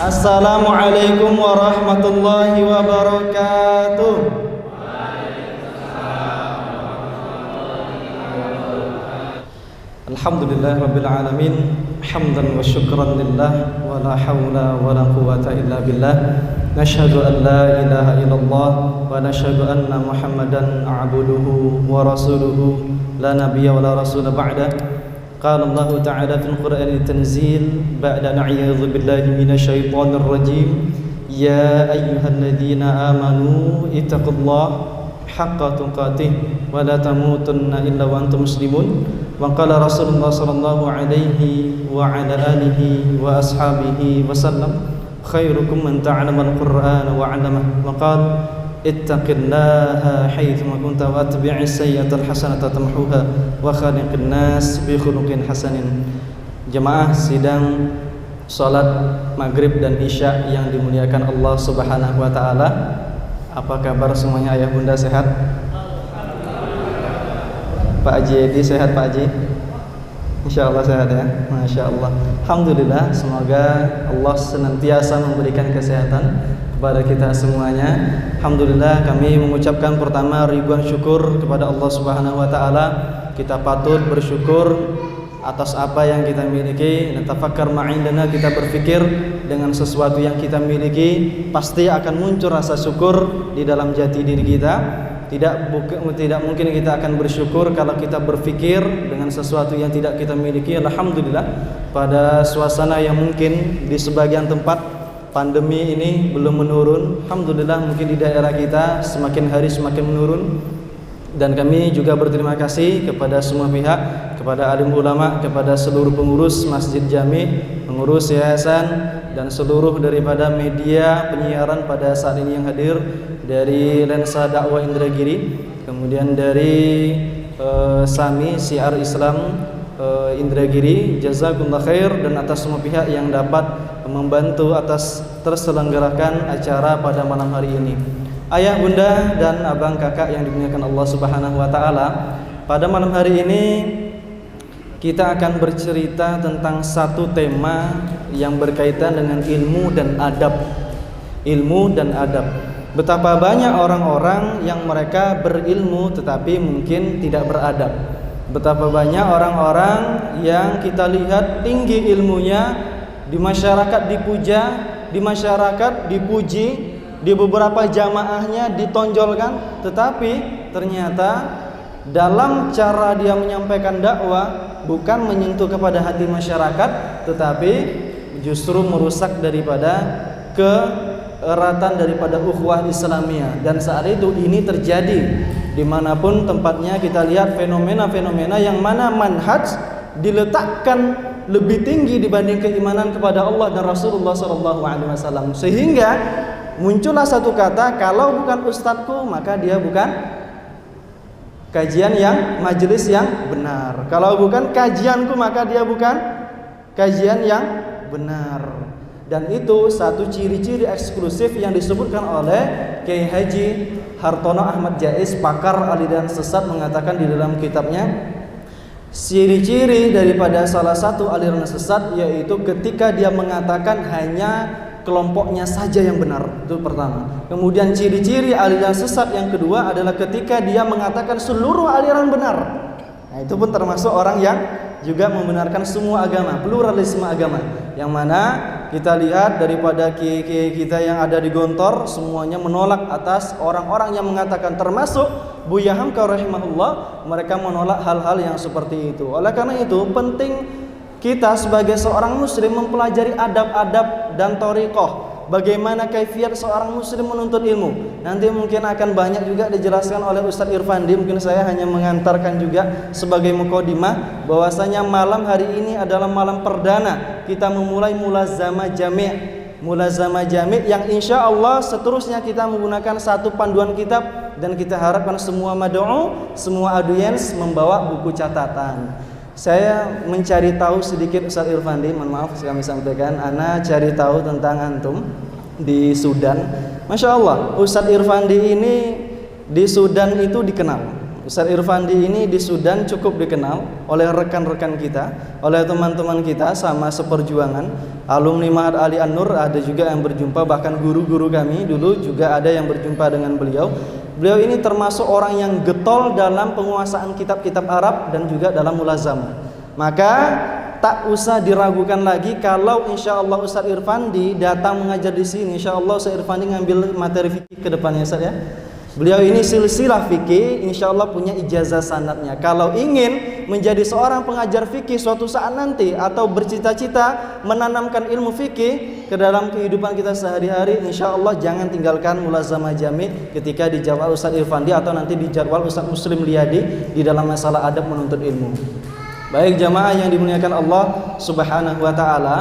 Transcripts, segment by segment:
Assalamualaikum warahmatullahi wabarakatuh. Alhamdulillah rabbil alamin, hamdan wa syukran lillah, wa la hawla wa la quwwata illa billah. Nashhadu an la ilaha illallah wa nashhadu anna Muhammadan abduhu wa rasuluhu, la nabiyya wa la rasula ba'dah. Qala Allah ta'ala fil Qur'anil tanzil ba'da a'udzu billahi minasy syaithanir rajim. Ya ayyuhalladzina amanu ittaqullaha haqqa tuqatih wa la tamutunna illa wa antum muslimun. Wa qala Rasulullah sallallahu alaihi wa ala alihi wa ashabihi wa sallam, khairukum man ta'allama al-Qur'ana wa 'allamahu. Wa qala ittaqillaha haitsuma kunta wa atbi'is sayyi'atal hasanata tamhuha wa khaliqin nas bi khuluqin hasanin. Jemaah sidang salat maghrib dan isya yang dimuliakan Allah Subhanahu wa taala, apa kabar semuanya? Ayah bunda sehat? Pak Haji Edi sehat Pak Haji? Insyaallah sehat ya. Masya Allah. Alhamdulillah, semoga Allah senantiasa memberikan kesehatan kepada kita semuanya. Alhamdulillah, kami mengucapkan pertama ribuan syukur kepada Allah Subhanahu wa taala. Kita patut bersyukur atas apa yang kita miliki. Natafakkar ma'indana, kita berpikir dengan sesuatu yang kita miliki, pasti akan muncul rasa syukur di dalam jati diri kita. Tidak mungkin kita akan bersyukur kalau kita berpikir dengan sesuatu yang tidak kita miliki. Alhamdulillah, pada suasana yang mungkin di sebagian tempat pandemi ini belum menurun, alhamdulillah mungkin di daerah kita semakin hari semakin menurun. Dan kami juga berterima kasih kepada semua pihak, kepada alim ulama, kepada seluruh pengurus Masjid Jami, pengurus yayasan, dan seluruh daripada media penyiaran pada saat ini yang hadir, dari Lensa Dakwah Indragiri, kemudian dari SAMI Syiar Islam Indragiri. Jazakumullah khair, dan atas semua pihak yang dapat membantu atas terselenggarakan acara pada malam hari ini. Ayah, bunda, dan abang kakak yang dimuliakan Allah Subhanahu wa taala, pada malam hari ini kita akan bercerita tentang satu tema yang berkaitan dengan ilmu dan adab. Ilmu dan adab. Betapa banyak orang-orang yang mereka berilmu tetapi mungkin tidak beradab. Betapa banyak orang-orang yang kita lihat tinggi ilmunya, di masyarakat dipuja, di masyarakat dipuji, di beberapa jamaahnya ditonjolkan, tetapi ternyata dalam cara dia menyampaikan dakwah bukan menyentuh kepada hati masyarakat, tetapi justru merusak daripada keeratan daripada ukhuwah Islamiyah. Dan saat itu ini terjadi dimanapun tempatnya. Kita lihat fenomena-fenomena yang mana manhaj diletakkan lebih tinggi dibanding keimanan kepada Allah dan Rasulullah SAW, sehingga muncullah satu kata, kalau bukan ustadzku maka dia bukan kajian yang majelis yang benar. Kalau bukan kajianku maka dia bukan kajian yang benar. Dan itu satu ciri-ciri eksklusif yang disebutkan oleh Kiai Haji Hartono Ahmad Jais, pakar aliran sesat, mengatakan di dalam kitabnya, ciri-ciri daripada salah satu aliran sesat yaitu ketika dia mengatakan hanya kelompoknya saja yang benar. Itu pertama. Kemudian ciri-ciri aliran sesat yang kedua adalah ketika dia mengatakan seluruh aliran benar. Nah, itu pun termasuk orang yang juga membenarkan semua agama, pluralisme agama. Yang mana kita lihat daripada kiai-kiai kita yang ada di Gontor, semuanya menolak atas orang-orang yang mengatakan, termasuk Buya Hamka rahimahullah, mereka menolak hal-hal yang seperti itu. Oleh karena itu penting kita sebagai seorang muslim mempelajari adab-adab dan thariqah. Bagaimana kaifiat seorang muslim menuntut ilmu. Nanti mungkin akan banyak juga dijelaskan oleh Ustadz Irfandi. Mungkin saya hanya mengantarkan juga sebagai mukadimah bahwasanya malam hari ini adalah malam perdana kita memulai mulazamah jami'. Mulazamah jami' yang insya Allah seterusnya kita menggunakan satu panduan kitab, dan kita harapkan semua mad'u, semua audiens membawa buku catatan. Saya mencari tahu sedikit Ustaz Irfandi, mohon maaf kami sampaikan, ana cari tahu tentang antum di Sudan. Masya Allah, Ustaz Irfandi ini di Sudan itu dikenal. Ustaz Irfandi ini di Sudan cukup dikenal oleh rekan-rekan kita, oleh teman-teman kita sama seperjuangan. Alumni Ma'had Ali An-Nur ada juga yang berjumpa, bahkan guru-guru kami dulu juga ada yang berjumpa dengan beliau. Beliau ini termasuk orang yang getol dalam penguasaan kitab-kitab Arab dan juga dalam mulazamah. Maka tak usah diragukan lagi kalau insya Allah Ustaz Irfandi datang mengajar di sini. Insya Allah Ustaz Irfandi ngambil materi fikih ke depannya, Ustaz ya. Beliau ini silsilah fikih, insya Allah punya ijazah sanadnya. Kalau ingin menjadi seorang pengajar fikih suatu saat nanti, atau bercita-cita menanamkan ilmu fikih ke dalam kehidupan kita sehari-hari, insya Allah jangan tinggalkan mulazamah jami ketika dijadwal Ustaz Irfandi atau nanti dijadwal Ustaz Muslim Liyadi di dalam masalah adab menuntut ilmu. Baik jamaah yang dimuliakan Allah Subhanahu wa taala,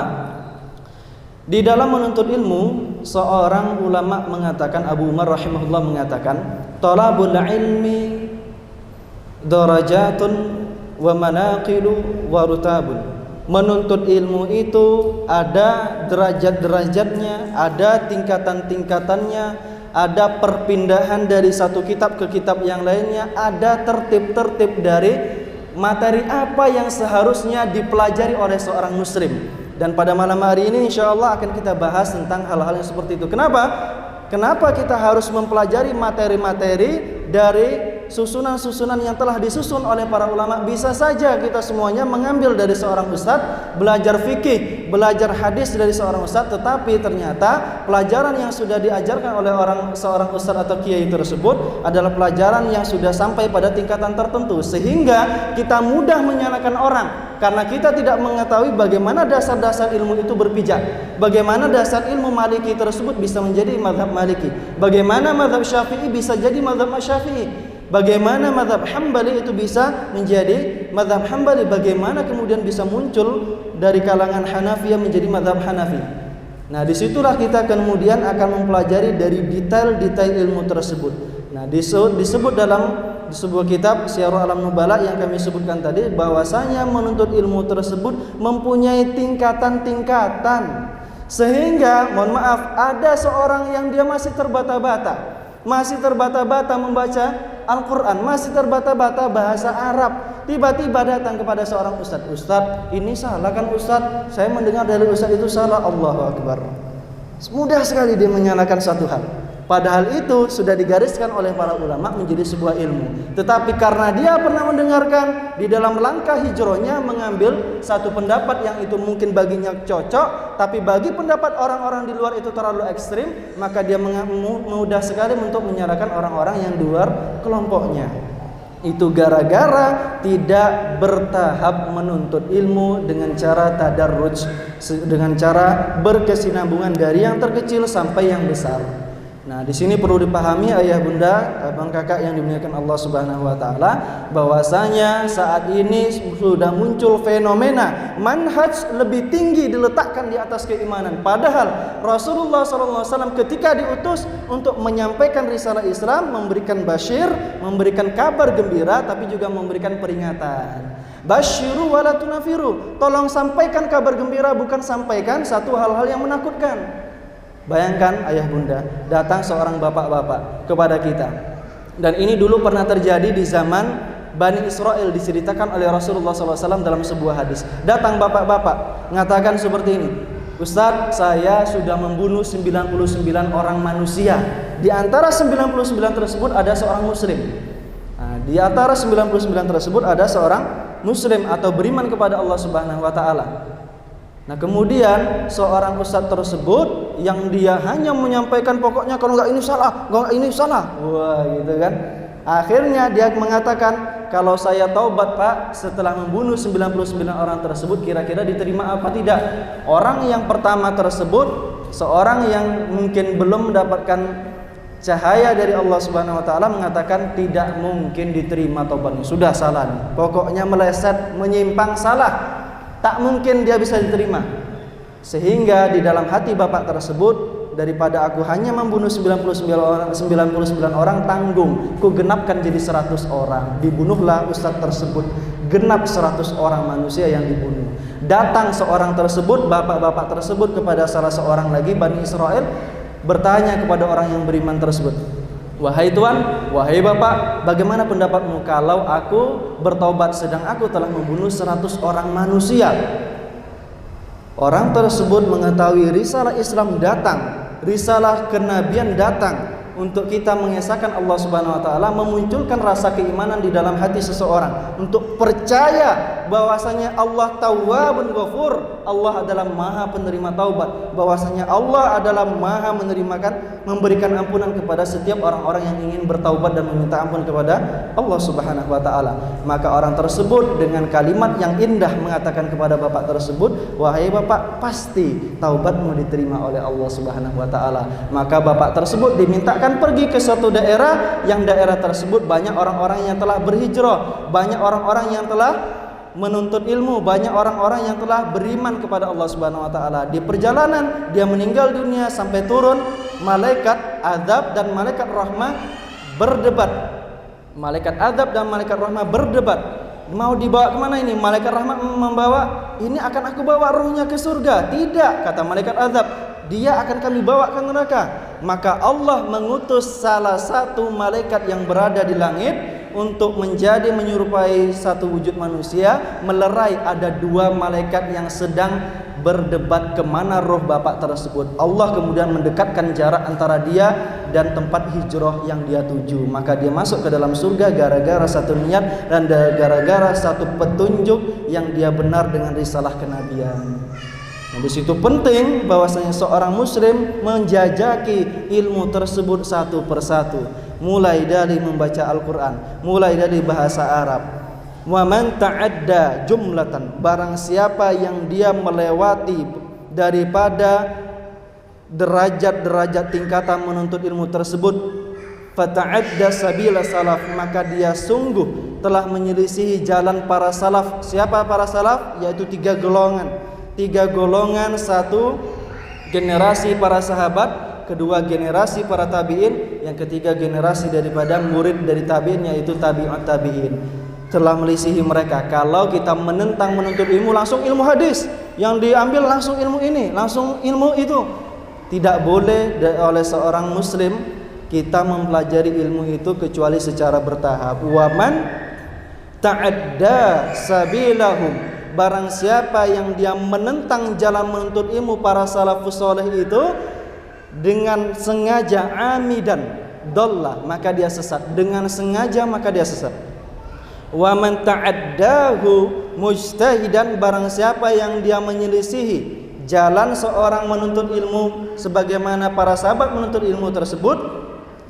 di dalam menuntut ilmu, seorang ulama mengatakan, Abu Umar rahimahullah mengatakan, talabul ilmi darajatun wa manaqilu wa rutabun. Menuntut ilmu itu ada derajat-derajatnya, ada tingkatan-tingkatannya, ada perpindahan dari satu kitab ke kitab yang lainnya, ada tertib-tertib dari materi apa yang seharusnya dipelajari oleh seorang muslim. Dan pada malam hari ini insya Allah akan kita bahas tentang hal-hal yang seperti itu. Kenapa kita harus mempelajari materi-materi dari susunan-susunan yang telah disusun oleh para ulama? Bisa saja kita semuanya mengambil dari seorang ustadz, belajar fikih, belajar hadis dari seorang ustadz, tetapi ternyata pelajaran yang sudah diajarkan oleh seorang ustadz atau kiai tersebut adalah pelajaran yang sudah sampai pada tingkatan tertentu, sehingga kita mudah menyalahkan orang karena kita tidak mengetahui bagaimana dasar-dasar ilmu itu berpijak, bagaimana dasar ilmu Maliki tersebut bisa menjadi mazhab Maliki, bagaimana mazhab Syafi'i bisa jadi mazhab Syafi'i, bagaimana mazhab Hambali itu bisa menjadi mazhab Hambali, bagaimana kemudian bisa muncul dari kalangan Hanafiyah menjadi mazhab Hanafi. Nah, disitulah kita kemudian akan mempelajari dari detail-detail ilmu tersebut. Nah, disebut dalam sebuah kitab Syiarul Alam Nubala yang kami sebutkan tadi, bahwasanya menuntut ilmu tersebut mempunyai tingkatan-tingkatan, sehingga mohon maaf ada seorang yang dia masih terbata-bata membaca Al-Quran, masih terbata-bata bahasa Arab, tiba-tiba datang kepada seorang ustadz, ini salah kan ustadz, saya mendengar dari ustadz itu salah. Allahu Akbar. Mudah sekali dia menyalahkan satu hal, padahal itu sudah digariskan oleh para ulama menjadi sebuah ilmu. Tetapi karena dia pernah mendengarkan, di dalam langkah hijrahnya mengambil satu pendapat yang itu mungkin baginya cocok, tapi bagi pendapat orang-orang di luar itu terlalu ekstrim, maka dia mudah sekali untuk menyalahkan orang-orang yang di luar kelompoknya. Itu gara-gara tidak bertahap menuntut ilmu dengan cara tadarruj, dengan cara berkesinambungan dari yang terkecil sampai yang besar. Nah, di sini perlu dipahami ayah bunda, abang kakak yang dimuliakan Allah Subhanahu wa taala, bahwasanya saat ini sudah muncul fenomena manhaj lebih tinggi diletakkan di atas keimanan. Padahal Rasulullah SAW ketika diutus untuk menyampaikan risalah Islam, memberikan basyir, memberikan kabar gembira, tapi juga memberikan peringatan. Basyiru wala tunafiru. Tolong sampaikan kabar gembira, bukan sampaikan satu hal-hal yang menakutkan. Bayangkan ayah bunda, datang seorang bapak-bapak kepada kita, dan ini dulu pernah terjadi di zaman Bani Israel, diceritakan oleh Rasulullah SAW dalam sebuah hadis. Datang bapak-bapak mengatakan seperti ini, Ustadz, saya sudah membunuh 99 orang manusia. Di antara 99 tersebut ada seorang muslim. Nah, di antara 99 tersebut ada seorang muslim atau beriman kepada Allah Subhanahu wa taala. Nah, kemudian seorang ustadz tersebut yang dia hanya menyampaikan pokoknya kalau enggak ini salah, enggak ini salah. Wah, gitu kan. Akhirnya dia mengatakan, kalau saya taubat Pak setelah membunuh 99 orang tersebut, kira-kira diterima apa tidak? Orang yang pertama tersebut, seorang yang mungkin belum mendapatkan cahaya dari Allah Subhanahu wa taala, mengatakan tidak mungkin diterima taubatnya. Sudah salah nih. Pokoknya meleset, menyimpang, salah. Tak mungkin dia bisa diterima. Sehingga di dalam hati bapak tersebut, daripada aku hanya membunuh 99 orang, tanggung ku genapkan jadi 100 orang. Dibunuhlah ustadz tersebut, genap 100 orang manusia yang dibunuh. Datang seorang tersebut, bapak-bapak tersebut kepada salah seorang lagi Bani Israel, bertanya kepada orang yang beriman tersebut, Wahai Tuan, wahai Bapak, bagaimana pendapatmu kalau aku bertaubat sedang aku telah membunuh 100 orang manusia? Orang tersebut mengetahui risalah Islam datang, risalah kenabian datang untuk kita mengesahkan Allah Subhanahu wa taala, memunculkan rasa keimanan di dalam hati seseorang untuk percaya bahwasanya Allah Tawwabun Ghafur, Allah adalah Maha penerima taubat, bahwasanya Allah adalah Maha memberikan ampunan kepada setiap orang-orang yang ingin bertaubat dan meminta ampun kepada Allah Subhanahu wa taala. Maka orang tersebut dengan kalimat yang indah mengatakan kepada bapak tersebut, wahai Bapak, pasti taubatmu diterima oleh Allah Subhanahu wa taala. Maka bapak tersebut dimintakan pergi ke suatu daerah, yang daerah tersebut banyak orang-orang yang telah berhijrah, banyak orang-orang yang telah menuntut ilmu, banyak orang-orang yang telah beriman kepada Allah Subhanahu wa taala. Di perjalanan dia meninggal dunia sampai turun malaikat azab dan malaikat rahmah berdebat. Malaikat azab dan malaikat rahmah berdebat. Mau dibawa kemana ini? Malaikat rahmat membawa, ini akan aku bawa ruhnya ke surga. Tidak, kata malaikat azab, dia akan kami bawa ke neraka. Maka Allah mengutus salah satu malaikat yang berada di langit untuk menyerupai satu wujud manusia, melerai ada 2 malaikat yang sedang berdebat kemana roh bapak tersebut. Allah kemudian mendekatkan jarak antara dia dan tempat hijrah yang dia tuju. Maka dia masuk ke dalam surga gara-gara satu niat dan gara-gara satu petunjuk yang dia benar dengan risalah kenabian. Nah, di situ penting bahwasanya seorang muslim menjajaki ilmu tersebut satu persatu, mulai dari membaca Al-Qur'an, mulai dari bahasa Arab. Wa man ta'adda jumlatan, barang siapa yang dia melewati daripada derajat-derajat tingkatan menuntut ilmu tersebut, fata'adda sabila salaf, maka dia sungguh telah menyelisihi jalan para salaf. Siapa para salaf? Yaitu 3 golongan. 3 golongan, 1 generasi para sahabat, 2 generasi para tabi'in, yang ketiga generasi daripada murid dari tabi'in, yaitu tabi'ut tabi'in. Telah melisihi mereka. Kalau kita menentang menuntut ilmu, langsung ilmu hadis, yang diambil langsung ilmu ini, langsung ilmu itu. Tidak boleh oleh seorang muslim kita mempelajari ilmu itu kecuali secara bertahap. Waman ta'adda sabilahum, barang siapa yang dia menentang jalan menuntut ilmu para salafus saleh itu dengan sengaja, amidan dhallah, maka dia sesat. Dengan sengaja maka dia sesat. Wa man ta'addahu mujtahidan, barang siapa yang dia menyelisihi jalan seorang menuntut ilmu sebagaimana para sahabat menuntut ilmu tersebut,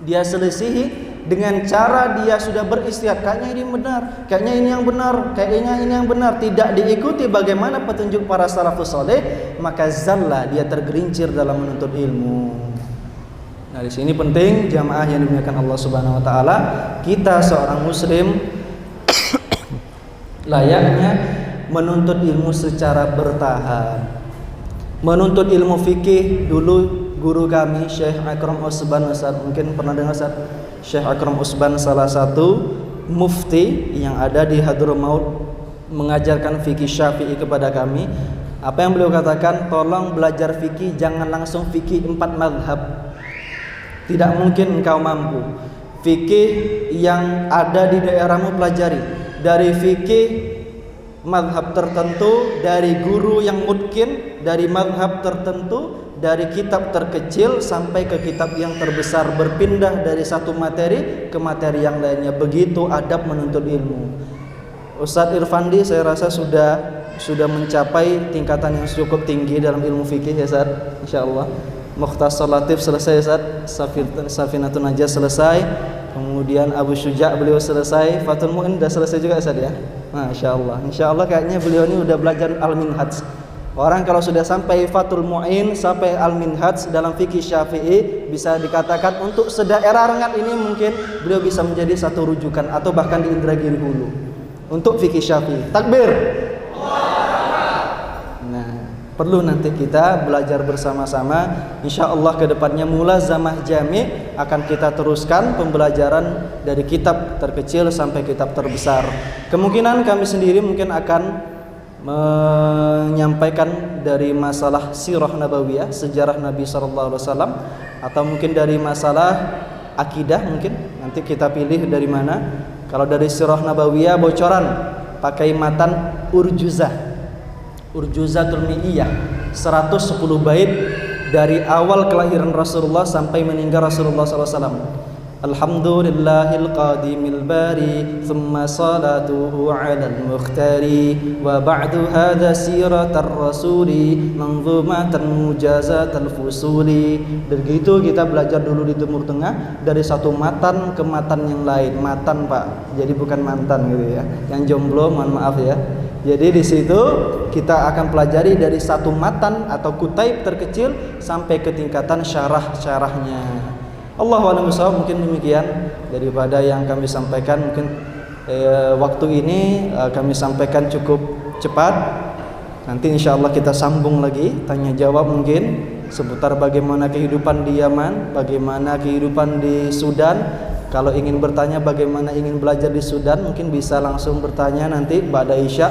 dia selisihi dengan cara dia sudah beristihad, kayaknya ini benar, kayaknya ini yang benar, kayaknya ini yang benar, tidak diikuti bagaimana petunjuk para salafus saleh, maka zalla, dia tergelincir dalam menuntut ilmu. Nah, di sini penting jamaah yang dimuliakan Allah Subhanahu wa taala, kita seorang muslim layaknya menuntut ilmu secara bertahap. Menuntut ilmu fikih, dulu guru kami Syekh Akram Usban, Ustaz mungkin pernah dengar Ustaz, Syekh Akram Usban salah satu mufti yang ada di Hadramaut mengajarkan fikih Syafi'i kepada kami. Apa yang beliau katakan, tolong belajar fikih jangan langsung fikih 4 mazhab. Tidak mungkin engkau mampu. Fikih yang ada di daerahmu pelajari, dari fikih mazhab tertentu, dari guru yang mungkin, dari mazhab tertentu, dari kitab terkecil sampai ke kitab yang terbesar, berpindah dari satu materi ke materi yang lainnya. Begitu adab menuntut ilmu. Ustadz Irfandi saya rasa sudah mencapai tingkatan yang cukup tinggi dalam ilmu fikih ya Ustadz, insyaallah. Mukhtasar Latif selesai Ustadz, Safinatun Najah selesai, kemudian Abu Syuja' beliau selesai, Fathul Mu'in sudah selesai juga Ustadz ya. Masyaallah, insyaallah kayaknya beliau ini udah belajar Al-Minhaj. Orang kalau sudah sampai Fathul Mu'in, sampai Al-Minhaj dalam fikih Syafi'i, bisa dikatakan untuk sedaerah Rengat ini mungkin beliau bisa menjadi satu rujukan, atau bahkan di Indragiri Hulu untuk fikih Syafi'i. Takbir. Perlu nanti kita belajar bersama-sama. InsyaAllah kedepannya mulazamah jami' akan kita teruskan pembelajaran dari kitab terkecil sampai kitab terbesar. Kemungkinan kami sendiri mungkin akan menyampaikan dari masalah sirah nabawiyah, sejarah Nabi SAW, atau mungkin dari masalah akidah mungkin nanti kita pilih dari mana. Kalau dari Sirah Nabawiyah bocoran pakai matan Urjuzatul Mi'iyah 110 bait dari awal kelahiran Rasulullah sampai meninggal Rasulullah SAW. Alhamdulillahil qadimil bari thumma salatuhu alal mukhtari wa ba'du hadha siratar rasuli manzumatan mujazatal fusuli. Begitu kita belajar dulu di Timur Tengah dari satu matan ke matan yang lain. Matan Pak, jadi bukan mantan gitu ya. Yang jomblo mohon maaf ya. Jadi di situ kita akan pelajari dari satu matan atau kutaib terkecil sampai ke tingkatan syarah-syarahnya. Allahu a'lam bishawab. Mungkin demikian daripada yang kami sampaikan. Mungkin waktu ini kami sampaikan cukup cepat. Nanti insya Allah kita sambung lagi tanya jawab mungkin seputar bagaimana kehidupan di Yaman, bagaimana kehidupan di Sudan. Kalau ingin bertanya bagaimana ingin belajar di Sudan, mungkin bisa langsung bertanya nanti ba'da Isya.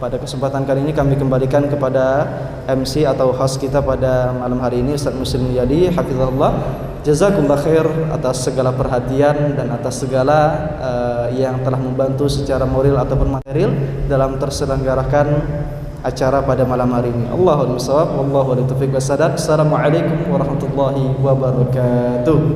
Pada kesempatan kali ini kami kembalikan kepada MC atau host kita pada malam hari ini, Ustaz Muslim Yadi hafizahullah. Jazakumullah khair atas segala perhatian dan atas segala yang telah membantu secara moral ataupun material dalam terselenggarakan acara pada malam hari ini. Allahu a'lam bishawab, wallahu a'lam taufiq wasadad. Assalamualaikum warahmatullahi wabarakatuh.